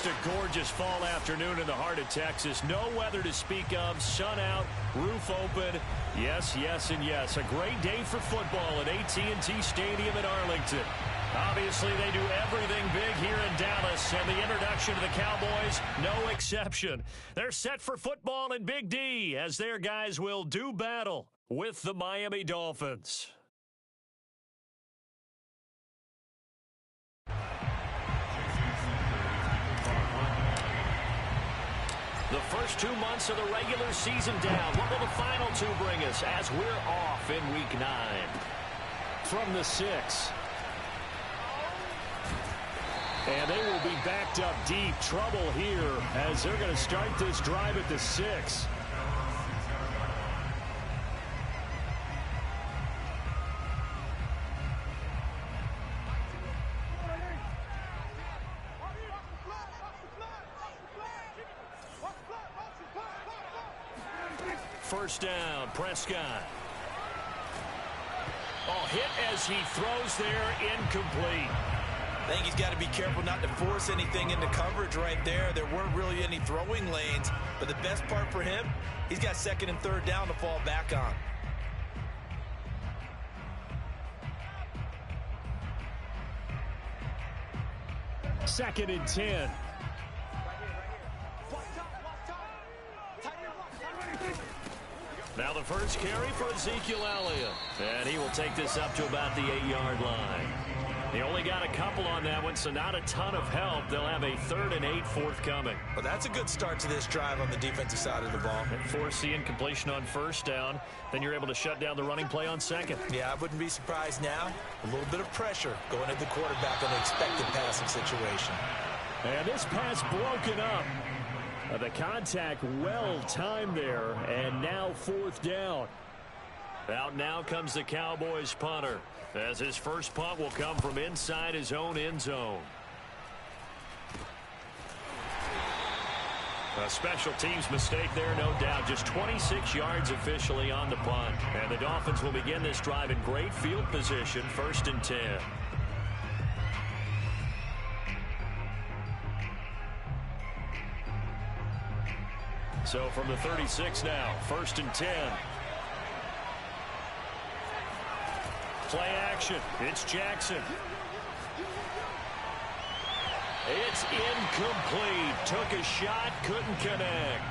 Just a gorgeous fall afternoon in the heart of Texas. No weather to speak of. Sun out, roof open. Yes, yes, and yes. A great day for football at AT&T Stadium in Arlington. Obviously, they do everything big here in Dallas, and the introduction to the Cowboys, no exception. They're set for football in Big D as their guys will do battle with the Miami Dolphins. The first 2 months of the regular season down. What will the final two bring us as we're off in Week 9? From the 6. And they will be backed up deep. Trouble here as they're going to start this drive at the 6. First down, Prescott. Oh, hit as he throws there, incomplete. I think he's got to be careful not to force anything into coverage right there. There weren't really any throwing lanes, but the best part for him, he's got second and third down to fall back on. Second and 10. Now the first carry for Ezekiel Elliott. And he will take this up to about the 8-yard line. They only got a couple on that one, so not a ton of help. They'll have a 3rd and 8 forthcoming. Well, that's a good start to this drive on the defensive side of the ball. And force the incompletion on first down. Then you're able to shut down the running play on second. Yeah, I wouldn't be surprised now. A little bit of pressure going at the quarterback on an expected passing situation. And this pass broken up. The contact well timed there, and now 4th down. Out now comes the Cowboys punter, as his first punt will come from inside his own end zone. A special teams mistake there, no doubt. Just 26 yards officially on the punt. And the Dolphins will begin this drive in great field position, 1st and 10. So from the 36 now, 1st and 10. Play action. It's Jackson. It's incomplete. Took a shot, couldn't connect.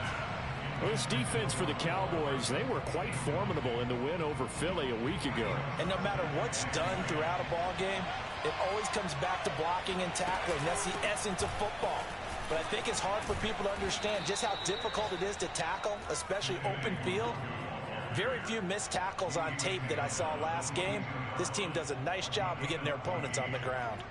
Well, this defense for the Cowboys, they were quite formidable in the win over Philly a week ago. And no matter what's done throughout a ball game, it always comes back to blocking and tackling. That's the essence of football. But I think it's hard for people to understand just how difficult it is to tackle, especially open field. Very few missed tackles on tape that I saw last game. This team does a nice job of getting their opponents on the ground.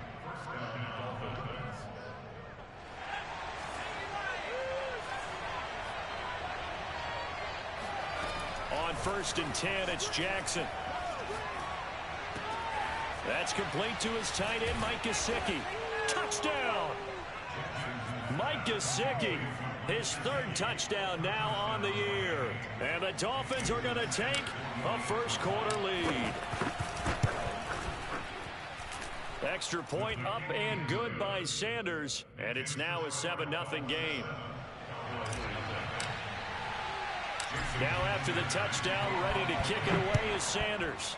On 1st and 10, it's Jackson. That's complete to his tight end, Mike Gesicki. Touchdown! Mike Gesicki, his 3rd touchdown now on the year. And the Dolphins are going to take a first-quarter lead. Extra point up and good by Sanders. And it's now a 7-0 game. Now after the touchdown, ready to kick it away is Sanders.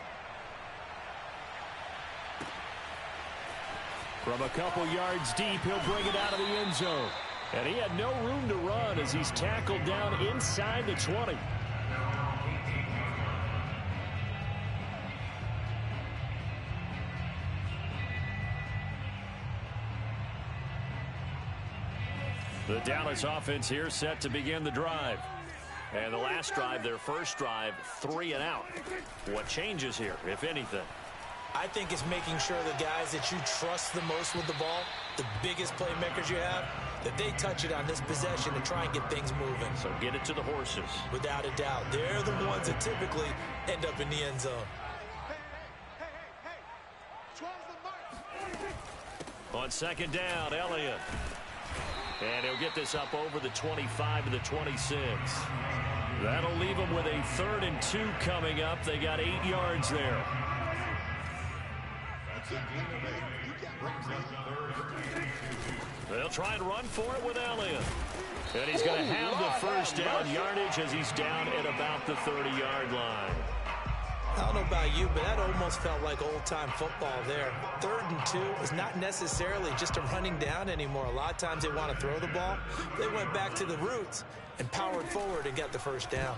From a couple yards deep, he'll bring it out of the end zone. And he had no room to run as he's tackled down inside the 20. The Dallas offense here set to begin the drive. And the last drive, their first drive, 3 and out. What changes here, if anything? I think it's making sure the guys that you trust the most with the ball, the biggest playmakers you have, that they touch it on this possession and try and get things moving. So get it to the horses. Without a doubt. They're the ones that typically end up in the end zone. On 2nd down, Elliott. And he'll get this up over the 25 to the 26. That'll leave them with a 3rd and 2 coming up. They got 8 yards there. They'll try and run for it with Elliott. And he's going to have the first down yardage as he's down at about the 30-yard line. I don't know about you, but that almost felt like old-time football there. 3rd and 2 is not necessarily just a running down anymore. A lot of times they want to throw the ball. They went back to the roots and powered forward and got the first down.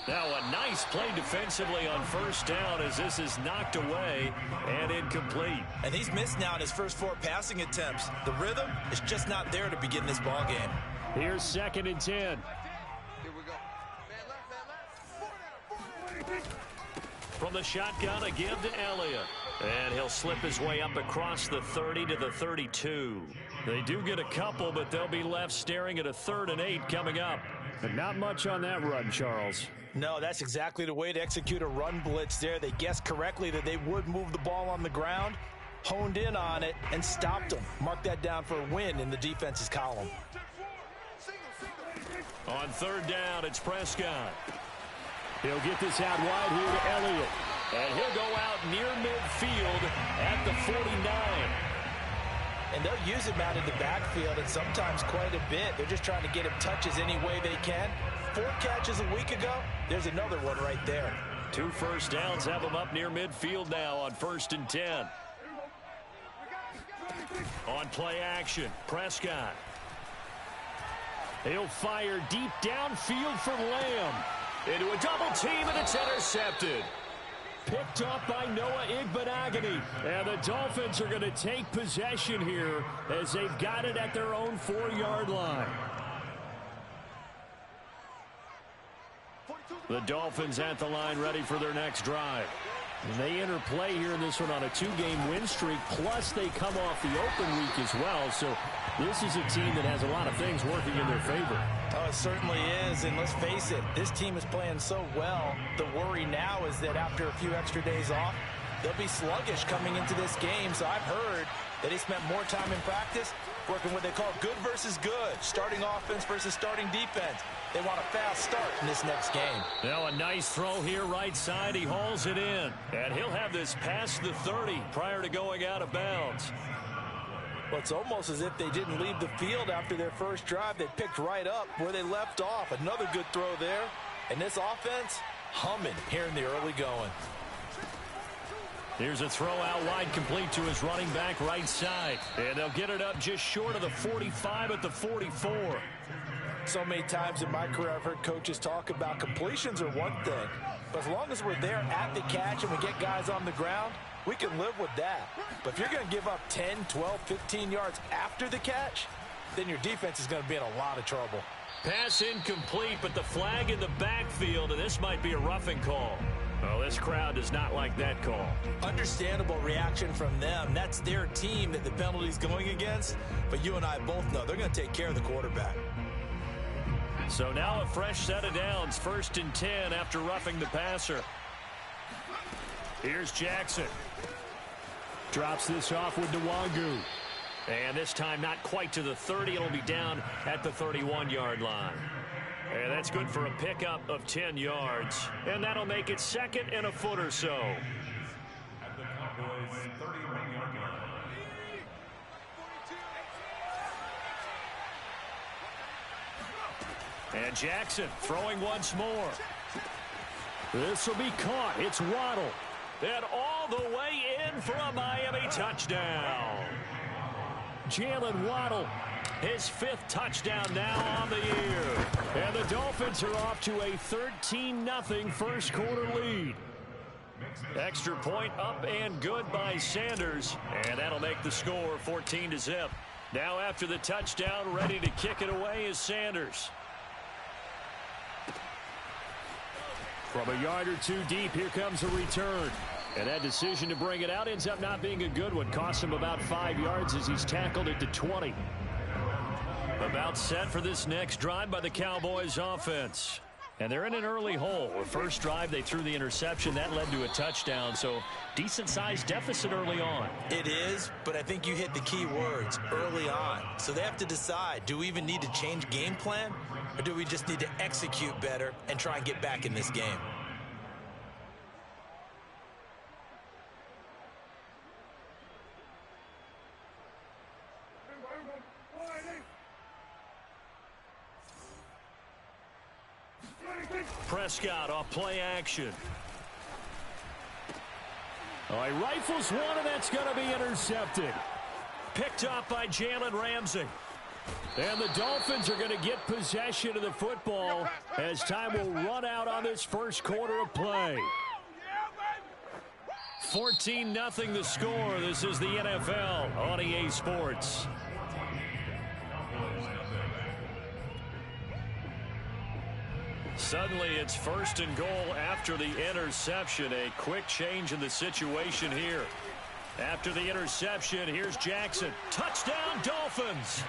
Now a nice play defensively on first down as this is knocked away and incomplete. And he's missed now in his first 4 passing attempts. The rhythm is just not there to begin this ball game. Here's 2nd and 10. Here we go. From the shotgun, a give to Elliott. And he'll slip his way up across the 30 to the 32. They do get a couple, but they'll be left staring at a 3rd and 8 coming up. But not much on that run, Charles. No, that's exactly the way to execute a run blitz there. They guessed correctly that they would move the ball on the ground, honed in on it, and stopped them. Mark that down for a win in the defense's column. On 3rd down, it's Prescott. He'll get this out wide here to Elliott. And he'll go out near midfield at the 49. And they'll use him out in the backfield, and sometimes quite a bit. They're just trying to get him touches any way they can. 4 catches a week ago. There's another one right there. 2 first downs have him up near midfield now on 1st and 10. On play action, Prescott. He'll fire deep downfield for Lamb. Into a double team, and it's intercepted. Picked up by Noah Igbenogany. And the Dolphins are going to take possession here as they've got it at their own 4-yard line. The Dolphins at the line ready for their next drive. And they enter play here in this one on a 2-game win streak, plus they come off the open week as well. So this is a team that has a lot of things working in their favor. Oh, it certainly is, and let's face it, this team is playing so well. The worry now is that after a few extra days off, they'll be sluggish coming into this game. So I've heard that they spent more time in practice working what they call good versus good, starting offense versus starting defense. They want a fast start in this next game. Now a nice throw here right side. He hauls it in. And he'll have this past the 30 prior to going out of bounds. Well, it's almost as if they didn't leave the field after their first drive. They picked right up where they left off. Another good throw there. And this offense humming here in the early going. Here's a throw out wide, complete to his running back right side. And they'll get it up just short of the 45 at the 44. So many times in my career I've heard coaches talk about completions are one thing, but as long as we're there at the catch and we get guys on the ground, we can live with that. But if you're going to give up 10, 12, 15 yards after the catch, then your defense is going to be in a lot of trouble. Pass incomplete, but the flag in the backfield, and this might be a roughing call. Well, this crowd does not like that call. Understandable reaction from them. That's their team that the penalty's going against, but you and I both know they're going to take care of the quarterback. So now a fresh set of downs, 1st and 10 after roughing the passer. Here's Jackson. Drops this off with Nwangu. And this time not quite to the 30. It'll be down at the 31-yard line. And that's good for a pickup of 10 yards. And that'll make it 2nd and a foot or so. At the Cowboys' 31-yard line. And Jackson throwing once more. This will be caught. It's Waddle. And all the way in for a Miami touchdown. Jalen Waddle, his 5th touchdown now on the year. And the Dolphins are off to a 13-0 first quarter lead. Extra point up and good by Sanders. And that'll make the score 14-0. Now after the touchdown, ready to kick it away is Sanders. From a yard or two deep, here comes a return. And that decision to bring it out ends up not being a good one. Costs him about 5 yards as he's tackled at the 20. About set for this next drive by the Cowboys offense. And they're in an early hole. The first drive, they threw the interception. That led to a touchdown. So decent-sized deficit early on. It is, but I think you hit the key words, early on. So they have to decide, do we even need to change game plan? Or do we just need to execute better and try and get back in this game? Prescott off play action. Oh, he rifles one, and that's going to be intercepted. Picked up by Jalen Ramsey. And the Dolphins are going to get possession of the football as time will run out on this first quarter of play. 14-0 the score. This is the NFL on EA Sports. Suddenly it's 1st and goal after the interception. A quick change in the situation here. After the interception, here's Jackson. Touchdown, Dolphins.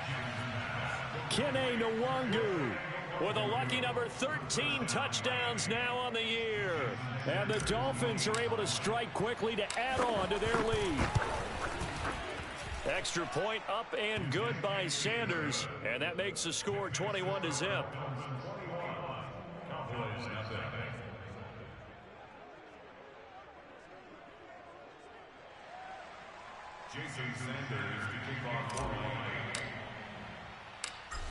Kene Nwangu with a lucky number 13 touchdowns now on the year. And the Dolphins are able to strike quickly to add on to their lead. Extra point up and good by Sanders. And that makes the score 21-0.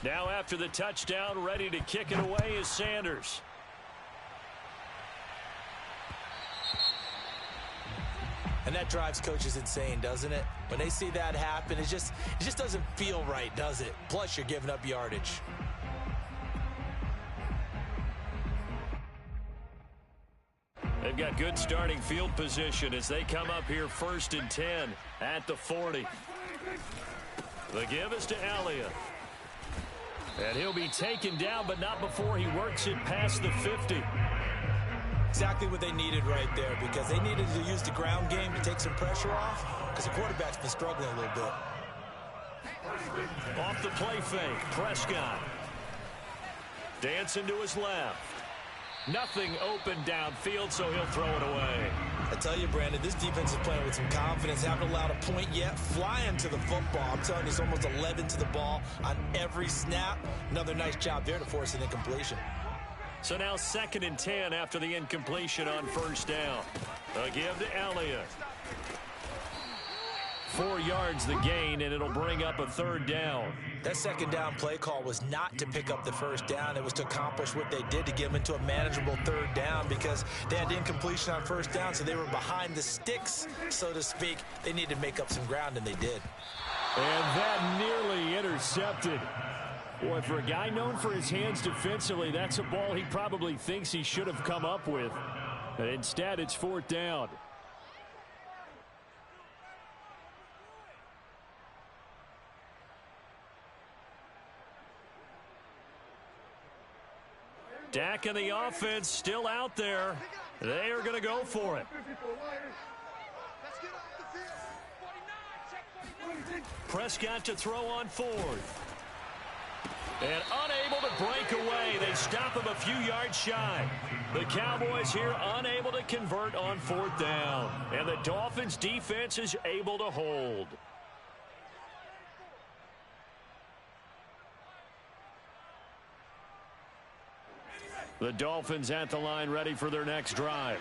Now after the touchdown, ready to kick it away is Sanders. And that drives coaches insane, doesn't it? When they see that happen, it just doesn't feel right, does it? Plus, you're giving up yardage. They've got good starting field position as they come up here 1st and 10 at the 40. The give is to Elliott. And he'll be taken down, but not before he works it past the 50. Exactly what they needed right there, because they needed to use the ground game to take some pressure off, because the quarterback's been struggling a little bit. Off the play fake, Prescott. Dancing to his left. Nothing open downfield, so he'll throw it away. I tell you, Brandon, this defense is playing with some confidence. Haven't allowed a point yet. Flying to the football. I'm telling you, it's almost 11 to the ball on every snap. Another nice job there to force an incompletion. So now 2nd and 10 after the incompletion on 1st down. A give to Elliott. 4 yards the gain, and it'll bring up a 3rd down. That 2nd down play call was not to pick up the 1st down. It was to accomplish what they did to get them into a manageable 3rd down, because they had incompletion on 1st down, so they were behind the sticks, so to speak. They needed to make up some ground, and they did. And that nearly intercepted. Boy, for a guy known for his hands defensively, that's a ball he probably thinks he should have come up with. But instead, it's 4th down. Dak and the offense still out there. They are going to go for it. Prescott to throw on 4th. And unable to break away. They stop him a few yards shy. The Cowboys here unable to convert on 4th down. And the Dolphins defense is able to hold. The Dolphins at the line ready for their next drive.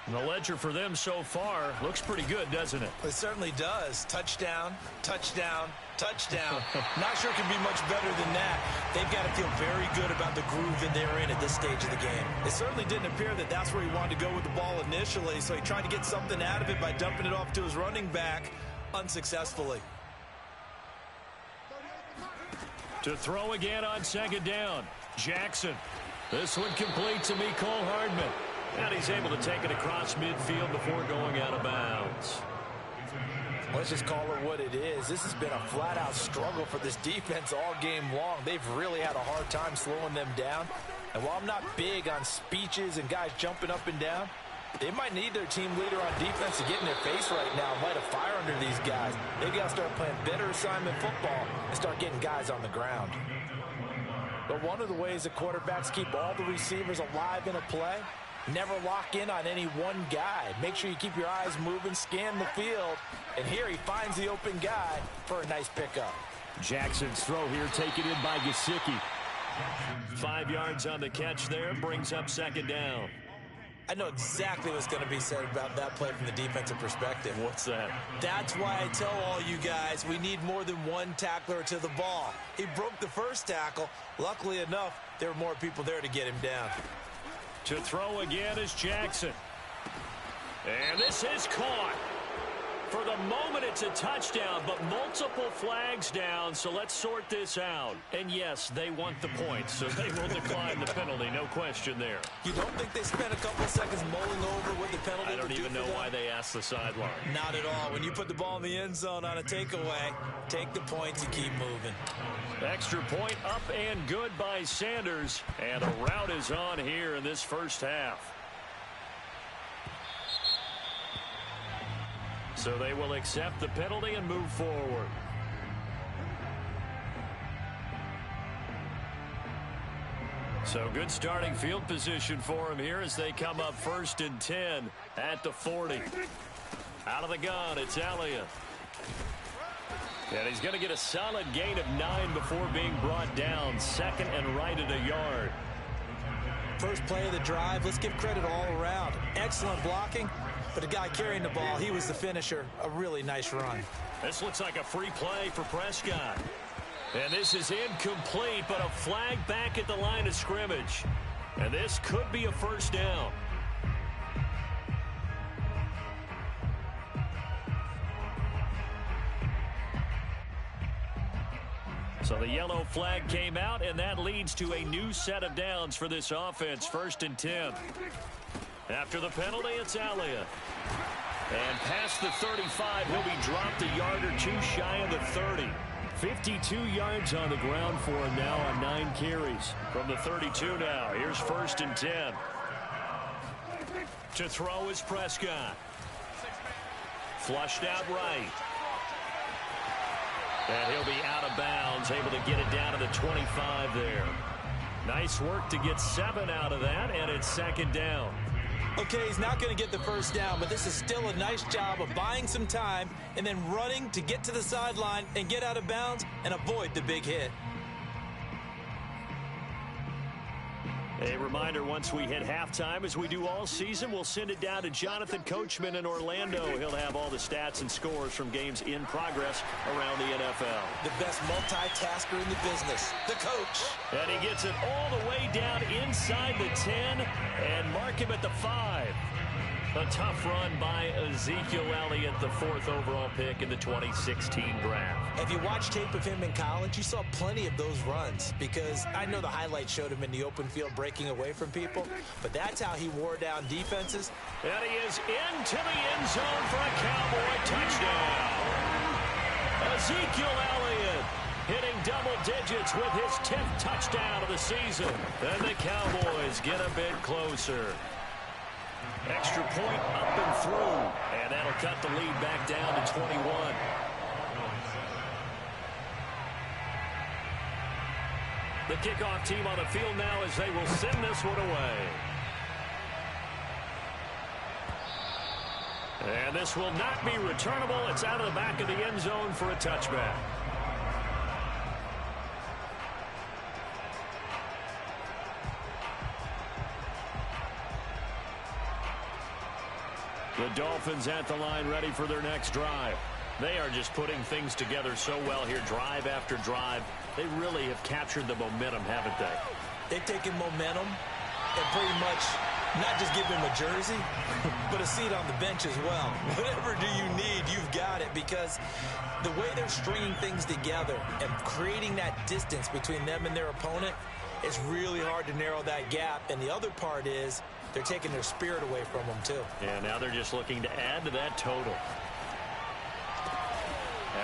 And the ledger for them so far looks pretty good, doesn't it? It certainly does. Touchdown, touchdown, touchdown. Not sure it can be much better than that. They've got to feel very good about the groove that they're in at this stage of the game. It certainly didn't appear that that's where he wanted to go with the ball initially, so he tried to get something out of it by dumping it off to his running back unsuccessfully. To throw again on 2nd down, Jackson. This one complete to Mecole Hardman. And he's able to take it across midfield before going out of bounds. Let's just call it what it is. This has been a flat-out struggle for this defense all game long. They've really had a hard time slowing them down. And while I'm not big on speeches and guys jumping up and down, they might need their team leader on defense to get in their face right now and light a fire under these guys. They've got to start playing better assignment football and start getting guys on the ground. But one of the ways that quarterbacks keep all the receivers alive in a play, never lock in on any one guy. Make sure you keep your eyes moving, scan the field, and here he finds the open guy for a nice pickup. Jackson's throw here taken in by Gesicki. 5 yards on the catch there, brings up 2nd down. I know exactly what's going to be said about that play from the defensive perspective. What's that? That's why I tell all you guys we need more than one tackler to the ball. He broke the first tackle. Luckily enough, there were more people there to get him down. To throw again is Jackson. And this is caught. For the moment, it's a touchdown, but multiple flags down, so let's sort this out. And yes, they want the points, so they will decline the penalty, no question there. You don't think they spent a couple of seconds mulling over what the penalty I don't even know why they asked the sideline. Not at all. When you put the ball in the end zone on a takeaway, take the points and keep moving. Extra point up and good by Sanders, and a rout is on here in this first half. So they will accept the penalty and move forward. So good starting field position for him here as they come up 1st and 10 at the 40. Out of the gun, it's Elliott. And he's going to get a solid gain of 9 before being brought down. 2nd and right at a yard. First play of the drive, let's give credit all around. Excellent blocking. But the guy carrying the ball, he was the finisher. A really nice run. This looks like a free play for Prescott. And this is incomplete, but a flag back at the line of scrimmage. And this could be a first down. So the yellow flag came out, and that leads to a new set of downs for this offense. 1st and 10. After the penalty, it's Elliott. And past the 35, he'll be dropped a yard or two shy of the 30. 52 yards on the ground for him now on 9 carries. From the 32 now, here's 1st and 10. To throw is Prescott. Flushed out right. And he'll be out of bounds, able to get it down to the 25 there. Nice work to get 7 out of that, and it's 2nd down. Okay, he's not going to get the first down, but this is still a nice job of buying some time and then running to get to the sideline and get out of bounds and avoid the big hit. A reminder, once we hit halftime, as we do all season, we'll send it down to Jonathan Coachman in Orlando. He'll have all the stats and scores from games in progress around the NFL. The best multitasker in the business, the coach. And he gets it all the way down inside the 10 and mark him at the 5. A tough run by Ezekiel Elliott, the 4th overall pick in the 2016 draft. If you watched tape of him in college, you saw plenty of those runs because I know the highlights showed him in the open field breaking away from people, but that's how he wore down defenses. And he is into the end zone for a Cowboy touchdown. Ezekiel Elliott hitting double digits with his 10th touchdown of the season. And the Cowboys get a bit closer. Extra point up and through, and that'll cut the lead back down to 21. The kickoff team on the field now as they will send this one away. And this will not be returnable. It's out of the back of the end zone for a touchback. The Dolphins at the line ready for their next drive. They are just putting things together so well here, drive after drive. They really have captured the momentum, haven't they? They've taken momentum and pretty much not just give him a jersey, but a seat on the bench as well. Whatever do you need, you've got it, because the way they're stringing things together and creating that distance between them and their opponent, it's really hard to narrow that gap. And the other part is they're taking their spirit away from them, too. Yeah, now they're just looking to add to that total.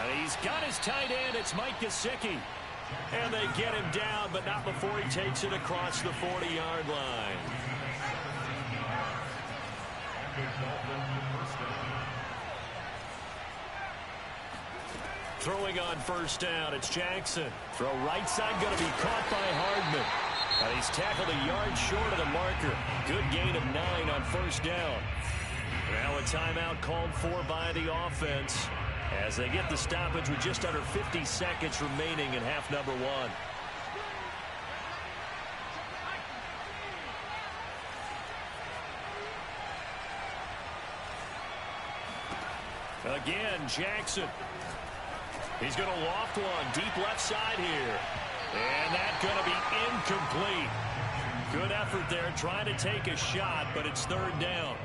And he's got his tight end. It's Mike Gesicki. And they get him down, but not before he takes it across the 40-yard line. Throwing on first down, it's Jackson. Throw right side, going to be caught by Hardman. And he's tackled a yard short of the marker. Good gain of 9 on first down. Now a timeout called for by the offense as they get the stoppage with just under 50 seconds remaining in half number 1. Again, Jackson. He's going to loft one deep left side here. And that's going to be incomplete. Good effort there, trying to take a shot, but it's third down.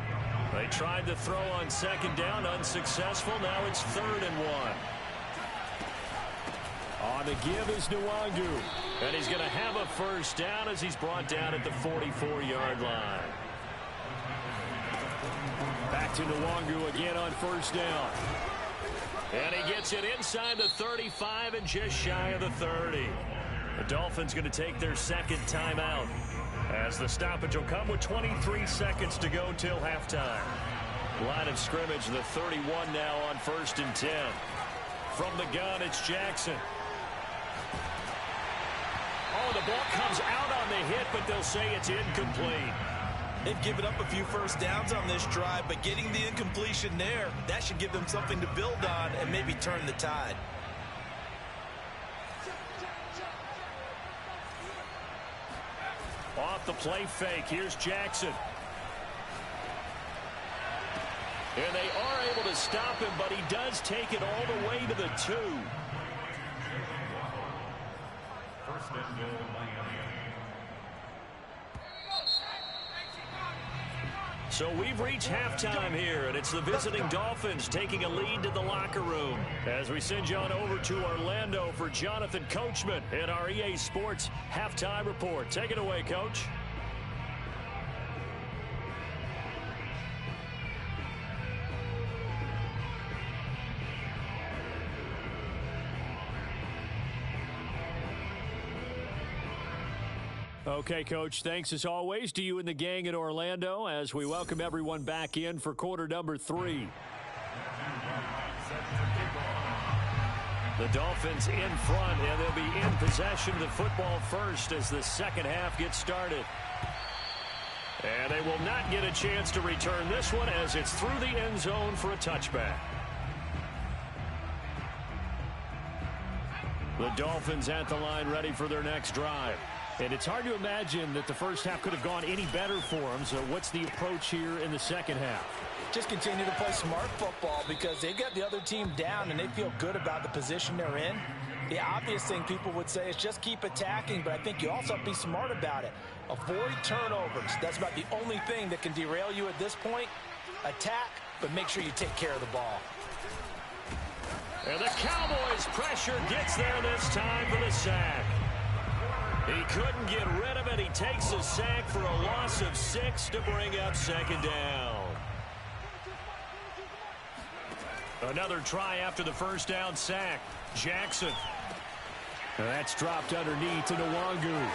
They tried to throw on second down, unsuccessful. Now it's 3rd and 1. On the give is Nwangu. And he's going to have a first down as he's brought down at the 44-yard line. Back to Nwangu again on first down. And he gets it inside the 35 and just shy of the 30. The Dolphins going to take their second timeout, as the stoppage will come with 23 seconds to go till halftime. Line of scrimmage, the 31 now on 1st and 10. From the gun, it's Jackson. Oh, the ball comes out on the hit, but they'll say it's incomplete. They've given up a few first downs on this drive, but getting the incompletion there, that should give them something to build on and maybe turn the tide. Off the play fake, here's Jackson. And they are able to stop him, but he does take it all the way to the 2. First and goal, Miami. So we've reached halftime here, and it's the visiting Dolphins taking a lead to the locker room. As we send you on over to Orlando for Jonathan Coachman in our EA Sports Halftime Report. Take it away, Coach. Okay, Coach, thanks as always to you and the gang in Orlando as we welcome everyone back in for quarter number 3. The Dolphins in front, and they'll be in possession of the football first as the second half gets started. And they will not get a chance to return this one as it's through the end zone for a touchback. The Dolphins at the line ready for their next drive. And it's hard to imagine that the first half could have gone any better for them. So what's the approach here in the second half? Just continue to play smart football because they got the other team down and they feel good about the position they're in. The obvious thing people would say is just keep attacking, but I think you also have to be smart about it. Avoid turnovers. That's about the only thing that can derail you at this point. Attack, but make sure you take care of the ball. And the Cowboys' pressure gets there this time for the sack. He couldn't get rid of it. He takes a sack for a loss of 6 to bring up second down. Another try after the first down sack. Jackson. And that's dropped underneath to Nwangu.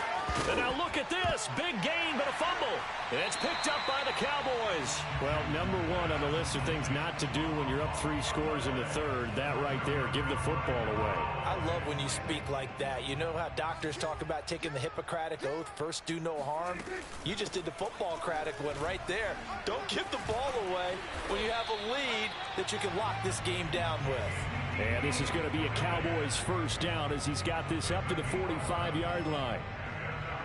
And now look at this. Big gain, but a fumble. It's picked up by the Cowboys. Well, number 1 on the list of things not to do when you're up 3 scores in the third. That right there, give the football away. I love when you speak like that. You know how doctors talk about taking the Hippocratic Oath, first do no harm? You just did the football-cratic one right there. Don't give the ball away when you have a lead that you can lock this game down with. And this is going to be a Cowboys first down as he's got this up to the 45-yard line.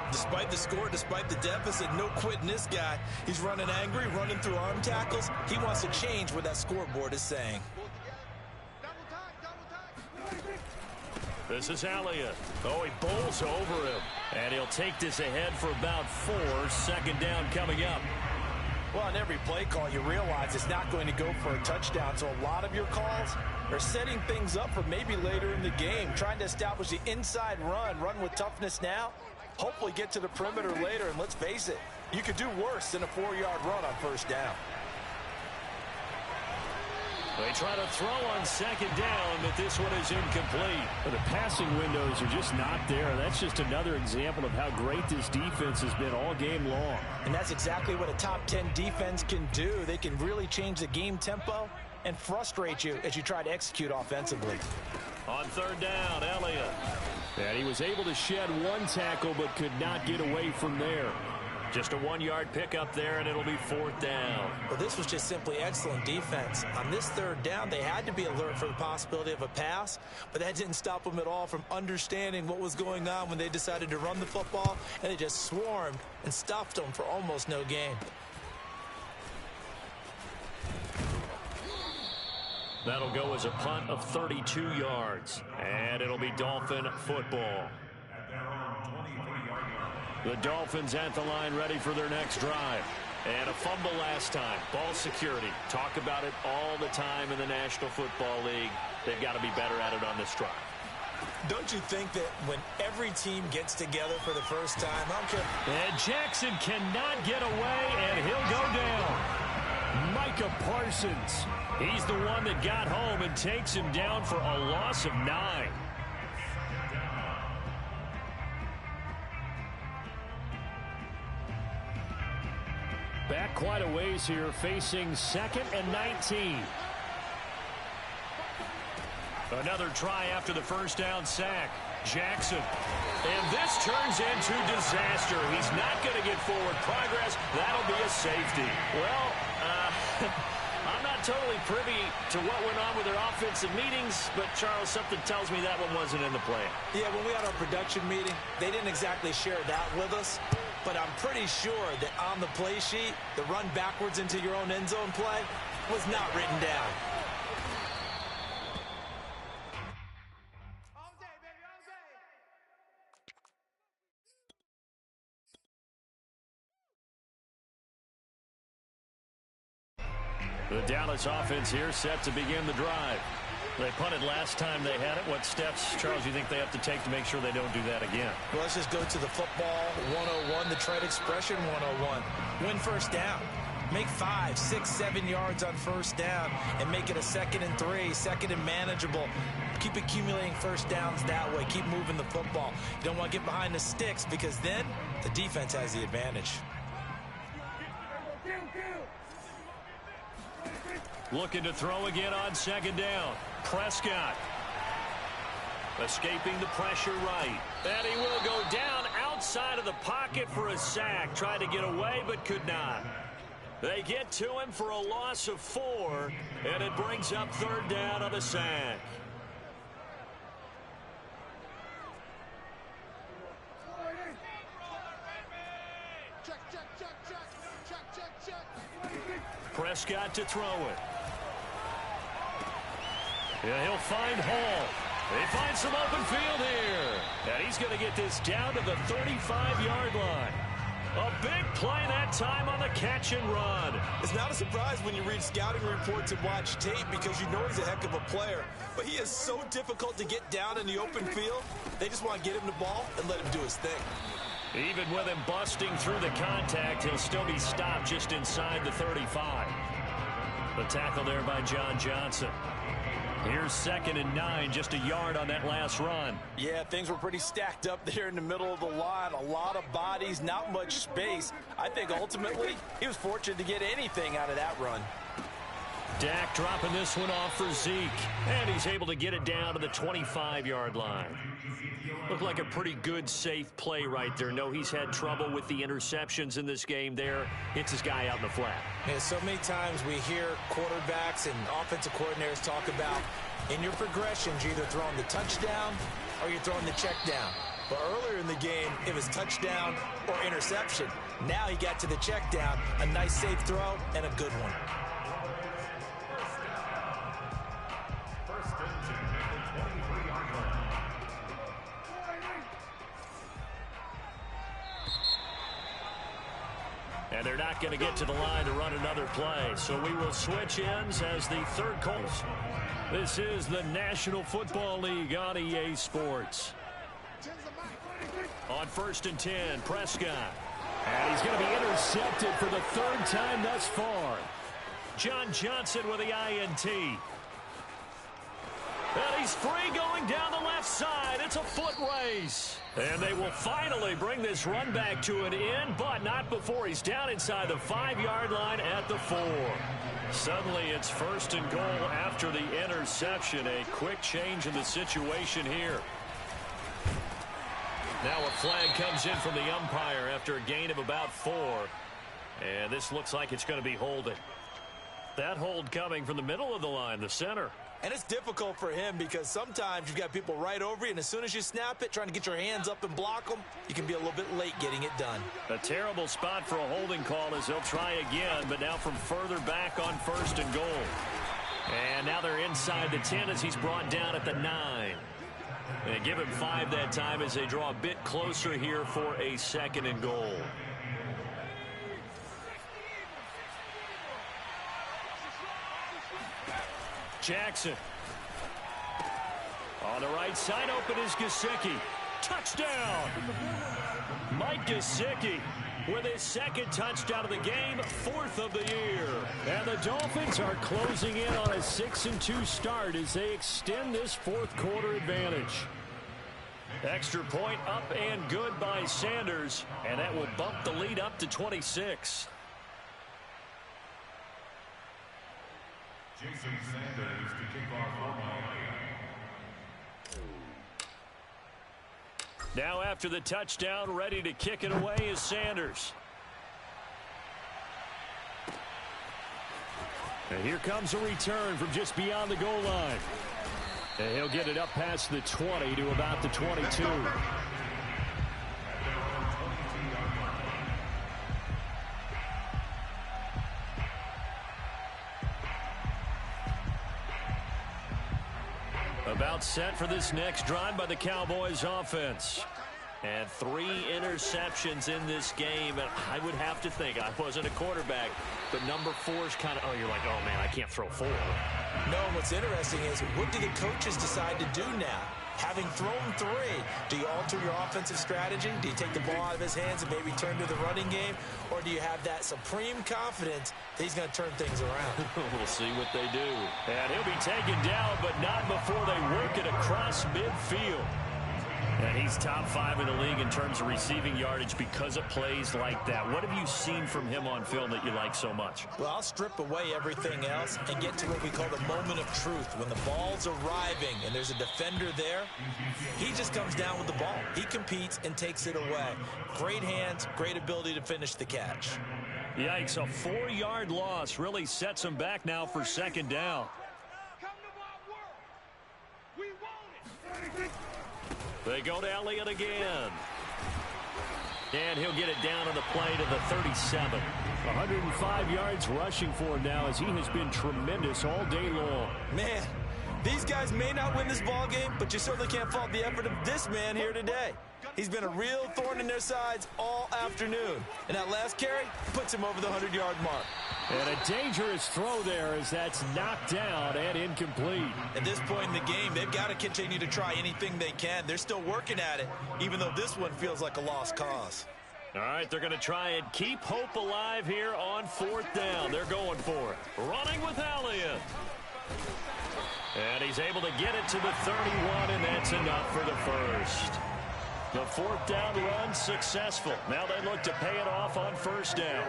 Despite the score, despite the deficit, no quitting this guy. He's running angry, running through arm tackles. He wants to change what that scoreboard is saying. This is Elliott. Oh, he bowls over him. And he'll take this ahead for about 4. Second down coming up. Well, on every play call, you realize it's not going to go for a touchdown. So a lot of your calls are setting things up for maybe later in the game, trying to establish the inside run with toughness now. Hopefully get to the perimeter later, and let's face it, you could do worse than a 4-yard run on first down. They try to throw on second down, but this one is incomplete. The passing windows are just not there. That's just another example of how great this defense has been all game long. And that's exactly what a top 10 defense can do. They can really change the game tempo and frustrate you as you try to execute offensively. On third down, Elliott. And he was able to shed 1 tackle, but could not get away from there. Just a 1-yard pickup there, and it'll be 4th down. Well, this was just simply excellent defense. On this third down, they had to be alert for the possibility of a pass, but that didn't stop them at all from understanding what was going on when they decided to run the football, and they just swarmed and stuffed them for almost no gain. That'll go as a punt of 32 yards, and it'll be Dolphin football. At their own 23-yard line. The Dolphins at the line ready for their next drive. And a fumble last time. Ball security. Talk about it all the time in the National Football League. They've got to be better at it on this drive. Don't you think that when every team gets together for the first time, I don't care. And Jackson cannot get away, and he'll go down. Micah Parsons. He's the one that got home and takes him down for a loss of 9. Back quite a ways here, facing 2nd and 19. Another try after the first down sack. Jackson. And this turns into disaster. He's not going to get forward progress. That'll be a safety. Well, I'm not totally privy to what went on with their offensive meetings, but, Charles, something tells me that one wasn't in the plan. Yeah, when we had our production meeting, they didn't exactly share that with us. But I'm pretty sure that on the play sheet, the run backwards into your own end zone play was not written down. The Dallas offense here set to begin the drive. They punted last time they had it. What steps, Charles, you think they have to take to make sure they don't do that again? Well, let's just go to the football 101, the trade expression 101. Win first down. Make 5, 6, 7 yards on first down and make it a 2nd and 3, 2nd and manageable. Keep accumulating first downs that way. Keep moving the football. You don't want to get behind the sticks because then the defense has the advantage. Looking to throw again on 2nd down. Prescott. Escaping the pressure right. And he will go down outside of the pocket for a sack. Tried to get away but could not. They get to him for a loss of 4, and it brings up 3rd down on the sack. Prescott to throw it. Yeah, he'll find Hall. They find some open field here. And he's going to get this down to the 35-yard line. A big play that time on the catch and run. It's not a surprise when you read scouting reports and watch tape because you know he's a heck of a player. But he is so difficult to get down in the open field. They just want to get him the ball and let him do his thing. Even with him busting through the contact, he'll still be stopped just inside the 35. The tackle there by John Johnson. Here's 2nd and 9, just a yard on that last run. Yeah, things were pretty stacked up there in the middle of the line. A lot of bodies, not much space. I think ultimately he was fortunate to get anything out of that run. Dak dropping this one off for Zeke. And he's able to get it down to the 25-yard line. Looked like a pretty good, safe play right there. No, he's had trouble with the interceptions in this game there. Hits his guy out in the flat. Yeah, so many times we hear quarterbacks and offensive coordinators talk about in your progressions, you're either throwing the touchdown or you're throwing the check down. But earlier in the game, it was touchdown or interception. Now he got to the check down, a nice safe throw, and a good one. And they're not going to get to the line to run another play. So we will switch ends as the third calls. This is the National Football League on EA Sports. On 1st and 10, Prescott. And he's going to be intercepted for the 3rd time thus far. John Johnson with the INT. And he's free going down the left side. It's a foot race. And they will finally bring this run back to an end, but not before he's down inside the 5-yard line at the 4. Suddenly it's 1st and goal after the interception. A quick change in the situation here. Now a flag comes in from the umpire after a gain of about 4. And this looks like it's going to be holding. That hold coming from the middle of the line, the center. And it's difficult for him because sometimes you've got people right over you, and as soon as you snap it, trying to get your hands up and block them, you can be a little bit late getting it done. A terrible spot for a holding call as they'll try again, but now from further back on 1st and goal. And now they're inside the 10 as he's brought down at the 9. And give him 5 that time as they draw a bit closer here for a 2nd and goal. Jackson. On the right side, open is Gesicki. Touchdown! Mike Gesicki with his 2nd touchdown of the game, 4th of the year. And the Dolphins are closing in on a 6-2 start as they extend this 4th quarter advantage. Extra point up and good by Sanders, and that will bump the lead up to 26. Jason Sanders to kick off for Miami. Now after the touchdown, ready to kick it away is Sanders. And here comes a return from just beyond the goal line. And he'll get it up past the 20 to about the 22. About set for this next drive by the Cowboys offense. And 3 interceptions in this game. And I would have to think, I wasn't a quarterback, but number 4 is kind of, you're like, oh man, I can't throw 4. No, what's interesting is, what do the coaches decide to do now? Having thrown 3, do you alter your offensive strategy? Do you take the ball out of his hands and maybe turn to the running game? Or do you have that supreme confidence that he's going to turn things around? We'll see what they do. And he'll be taken down, but not before they work it across midfield. And he's top 5 in the league in terms of receiving yardage because of plays like that. What have you seen from him on film that you like so much? Well, I'll strip away everything else and get to what we call the moment of truth. When the ball's arriving and there's a defender there, he just comes down with the ball. He competes and takes it away. Great hands, great ability to finish the catch. Yikes, a 4-yard loss really sets him back now for 2nd down. They go to Elliott again. And he'll get it down on the play to the 37. 105 yards rushing for him now as he has been tremendous all day long. Man, these guys may not win this ball game, but you certainly can't fault the effort of this man here today. He's been a real thorn in their sides all afternoon. And that last carry puts him over the 100-yard mark. And a dangerous throw there as that's knocked down and incomplete. At this point in the game, they've got to continue to try anything they can. They're still working at it, even though this one feels like a lost cause. All right, they're going to try and keep hope alive here on 4th down. They're going for it. Running with Elliott. And he's able to get it to the 31, and that's enough for the first. The 4th down run successful. Now they look to pay it off on 1st down.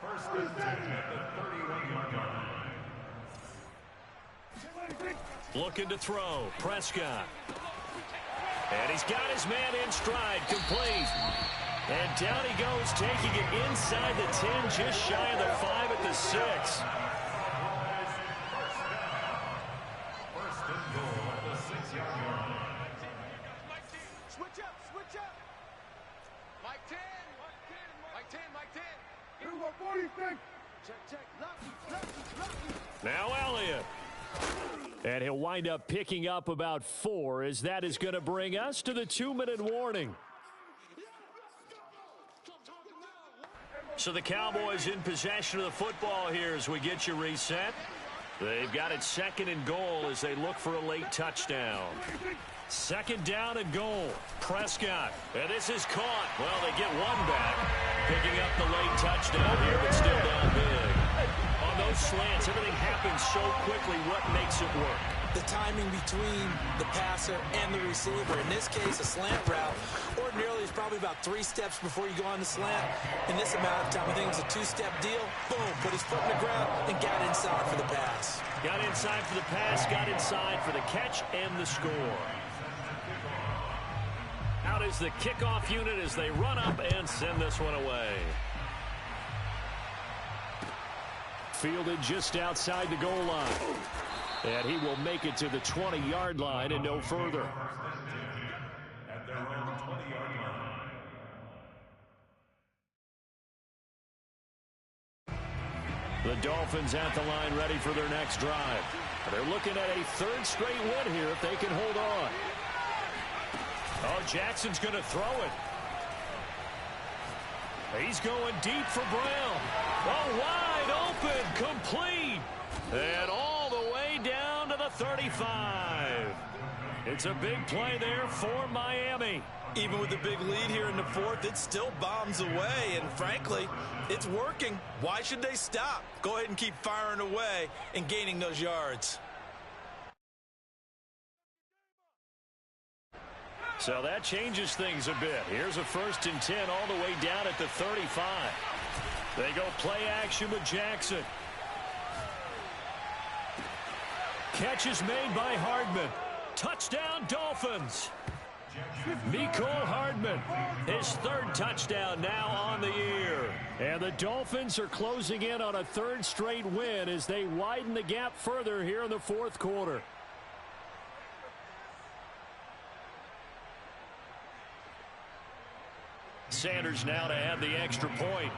First and 10 at the 31-yard line. Looking to throw. Prescott. And he's got his man in stride. Complete. And down he goes, taking it inside the 10, just shy of the 5 at the 6. First and goal at the 6-yard line. Switch up. Mike 10. Mike 10. Mike 10. Here we go, 40. Check. Lucky. Now Elliott. And he'll wind up picking up about 4 as that is going to bring us to the 2-minute warning. So the Cowboys in possession of the football here as we get you reset. They've got it 2nd and goal as they look for a late touchdown. 2nd down and goal. Prescott. And this is caught. Well, they get one back. Picking up the late touchdown here, but still down big. On those slants, everything happens so quickly. What makes it work? The timing between the passer and the receiver. In this case, a slant route. Ordinarily, it's probably about 3 steps before you go on the slant. In this amount of time, I think it was a 2-step deal. Boom, put his foot in the ground and got inside for the pass. Got inside for the pass, got inside for the catch and the score. Out is the kickoff unit as they run up and send this one away. Fielded just outside the goal line. And he will make it to the 20-yard line and no further. At their own 20-yard line. The Dolphins Dolphins at the line ready for their next drive. They're looking at a third straight win here if they can hold on. Oh, Jackson's going to throw it. He's going deep for Brown. Oh, wide open, complete. And all the way down to the 35. It's a big play there for Miami. Even with the big lead here in the fourth, it still bombs away. And frankly, it's working. Why should they stop? Go ahead and keep firing away and gaining those yards. So that changes things a bit. Here's a 1st and 10 all the way down at the 35. They go play action with Jackson. Catch is made by Hardman. Touchdown, Dolphins. Mecole Hardman, his 3rd touchdown now on the year. And the Dolphins are closing in on a 3rd straight win as they widen the gap further here in the 4th quarter. Sanders now to add the extra point.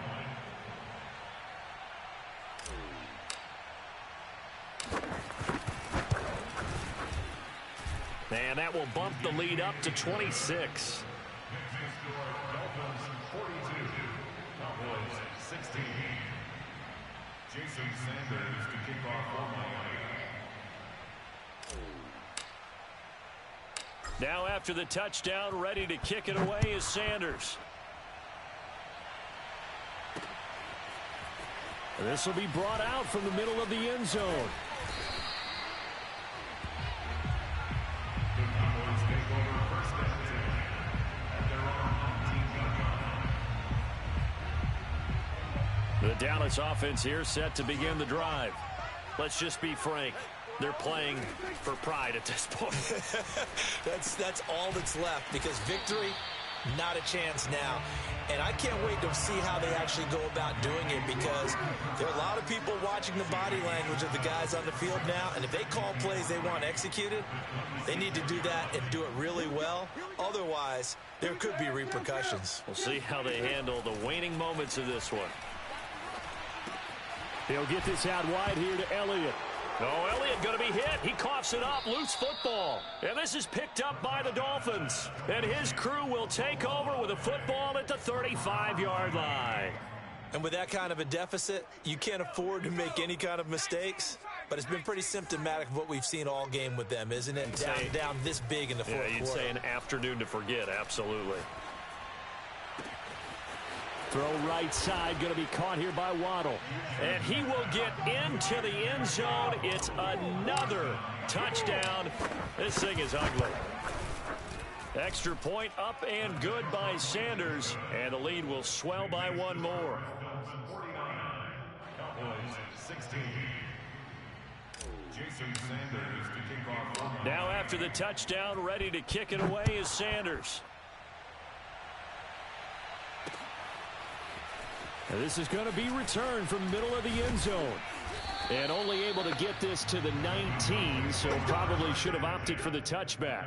And that will bump the lead up to 26. Jason Sanders to kick off for Miami. Now after the touchdown, ready to kick it away is Sanders. And this will be brought out from the middle of the end zone. The Dallas offense here set to begin the drive. Let's just be frank. They're playing for pride at this point. That's all that's left, because victory, not a chance now. And I can't wait to see how they actually go about doing it, because there are a lot of people watching the body language of the guys on the field now, and if they call plays they want executed, they need to do that and do it really well. Otherwise, there could be repercussions. We'll see how they handle the waning moments of this one. He'll get this out wide here to Elliott. Oh, Elliott going to be hit. He coughs it up. Loose football. And this is picked up by the Dolphins. And his crew will take over with a football at the 35-yard line. And with that kind of a deficit, you can't afford to make any kind of mistakes. But it's been pretty symptomatic of what we've seen all game with them, isn't it? Down this big in the fourth quarter. You'd say an afternoon to forget, absolutely. Throw right side, going to be caught here by Waddle. And he will get into the end zone. It's another touchdown. This thing is ugly. Extra point up and good by Sanders. And the lead will swell by one more. Now after the touchdown, ready to kick it away is Sanders. This is going to be returned from the middle of the end zone. And only able to get this to the 19, so probably should have opted for the touchback.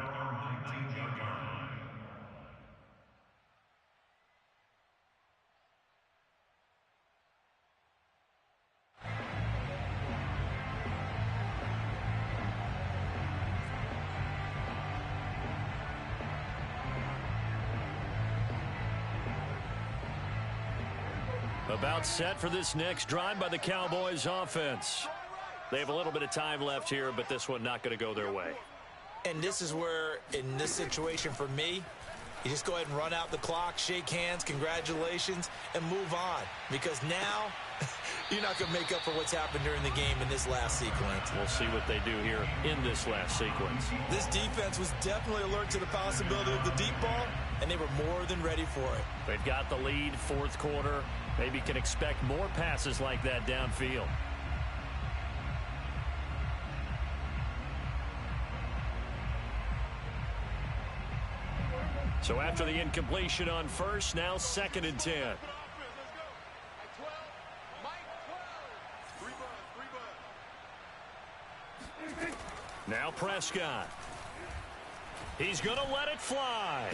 About set for this next drive by the Cowboys offense. They have a little bit of time left here, but this one not going to go their way. And this is where, in this situation for me, you just go ahead and run out the clock, shake hands, congratulations, and move on. Because now, you're not going to make up for what's happened during the game in this last sequence. We'll see what they do here in this last sequence. This defense was definitely alert to the possibility of the deep ball, and they were more than ready for it. They've got the lead, fourth quarter. Maybe can expect more passes like that downfield. So after the incompletion on first, now 2nd and 10. Now Prescott. He's going to let it fly.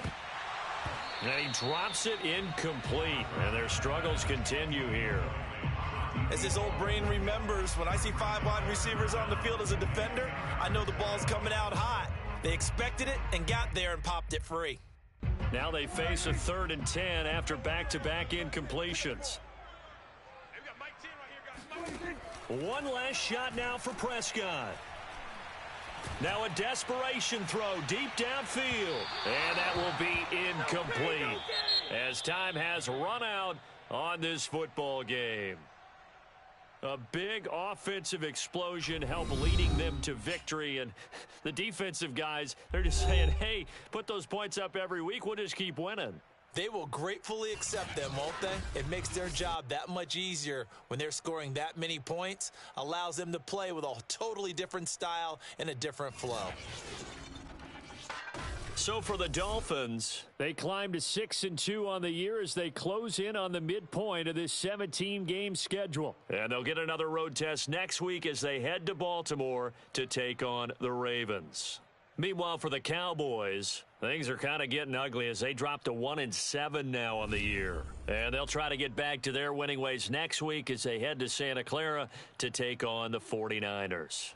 And he drops it incomplete. And their struggles continue here. As his old brain remembers, when I see 5 wide receivers on the field as a defender, I know the ball's coming out hot. They expected it and got there and popped it free. Now they face a 3rd and 10 after back-to-back incompletions. One last shot now for Prescott. Now a desperation throw deep downfield. And that will be incomplete as time has run out on this football game. A big offensive explosion helped leading them to victory. And the defensive guys, they're just saying, hey, put those points up every week. We'll just keep winning. They will gratefully accept them, won't they? It makes their job that much easier when they're scoring that many points. Allows them to play with a totally different style and a different flow. So for the Dolphins, they climb to 6-2 on the year as they close in on the midpoint of this 17-game schedule. And they'll get another road test next week as they head to Baltimore to take on the Ravens. Meanwhile, for the Cowboys, things are kind of getting ugly as they drop to 1-7 now on the year. And they'll try to get back to their winning ways next week as they head to Santa Clara to take on the 49ers.